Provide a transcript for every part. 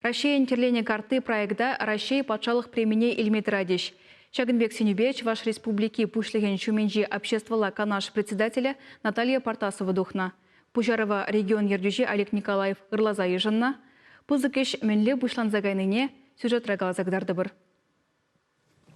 Россия интерлене карты проекта Россия патшалық премине Ильметрадиш. Шагынбек Синюбеч, ваш республики Пушлеген Шуменджи обществовала канаш председателя Наталья Партасова духна. Пужарова регион ердюжи Олег Николаев ырлаза ежынна. Пузыкеш менле бушланзагайныне сюжет рагалзагдарды бір.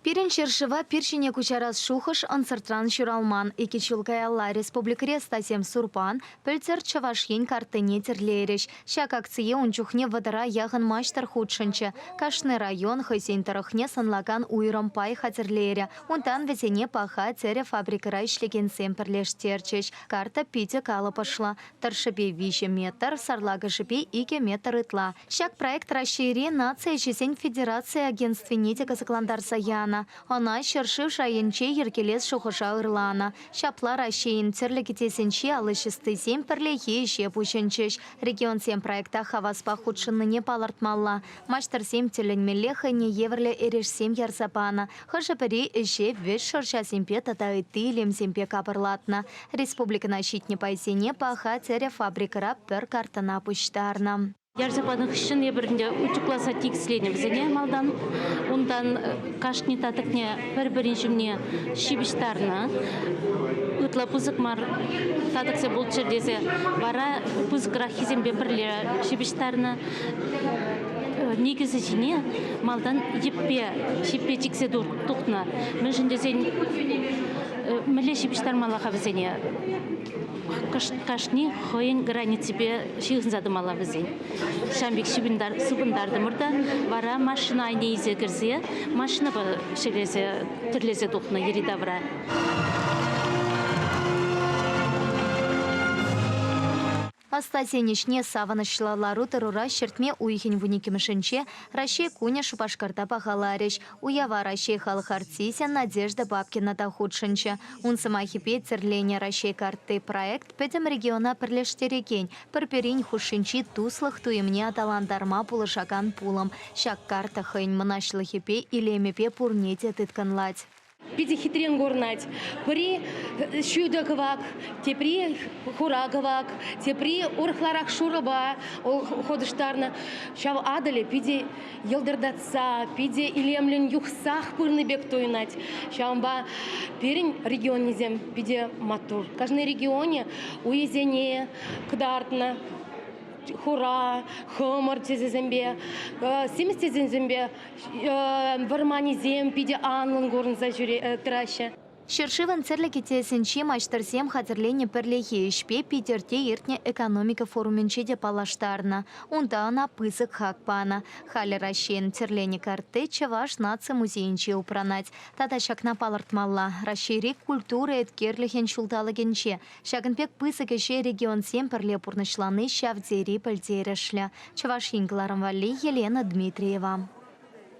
Пирен Шершева пиршине кучарас шухыш ансыртран шуралман. Эки чулкаялла республикаре Стасем Сурпан, пельцер чавашьен картыне терлереш. Шак акция унчухне вадара яғын маштар худшынчы. Кашны район хысен тарахне санлаган уйрам пай хатерлере. Унтан везене паха цере фабрикара ишлеген семперлештерчеш. Карта пите кала пошла. Таршыбе вище метр, сарлага жыбе 2 метр ытла. Шак проект расшири нация чесен федерация агентственнете казакландар саян. Она шершив шайынче еркелес шухыша ырлана. Шапла ращейін терлікетесенче алышысты семперле еше пученчеш. Регион сем проекта хаваспа худшынныне палартмалла. Маштар сем теленмеле хайне еврле эреш сем ярсапана. Хажапари еше веш шырша семпе татайты илем семпе капырлатна. Республикана щитне пайсене паха цере фабрикара пер картана пуштарна. Ярзапаның үшін ебірінде үтікласа текслені бізіне малдан, ондан қашны татықне бір-біріншімне шибіштарына, үтла пұзық мар татықсе бұл чердезе бара пұзық рахизембе бірлері шибіштарына, негізі жіне малдан шиппе тексе тұқтына. Мен жіндезен мүлі шибіштар малаға бізіне. Кашни хойын границебе шиғынзады мала бізен. Шамбек субындарды мұрда вара машина айне изе кірзе, машина ба шелезе түрлезе тұқына еридавра. Астасенешне саванышлалару терура шертме уйхин вуникимшинче Россия куня шупашкарта пахалареш. Уява Россия халық артисия Надежда Бабкина тахудшинче. Он самахипе церлене Россия карты проект петем региона перлештерекень. Перперинь хушинчи туслых туемне аталандарма пулышакан пулам. Шак карта хынь манашлыхипе илемепе пурнете тытканлать. Пиди хитрен горнать. При шюдаговак, тепри хураговак, тепри урхларах шураба, ходыштарна. Шав адале пиди елдердатса, пиди илемлен юхсах пырны бек туйнать. Шамба перень регион низем пиди матур. В каждом регионе уезение кдартна. Хура, хомор тезембе, семис тезембе, варманизем, пиде анлын горн за жюри траща. Шершиван церлекетесенчи маштарсем хатерление перлехе ишпе Питерте иртне экономика форуменчеде палаштарна. Унда она пысык хакпана. Хали ращен церлене карте чаваш нация музейнче упранать. Тада шакна палартмалла. Расширик культуры эткерлихен шулдалагенче. Шагынпек пысык еше регион сем перле пурнышланы шавдзери пальдерешля. Чаваш ингларам вали Елена Дмитриева.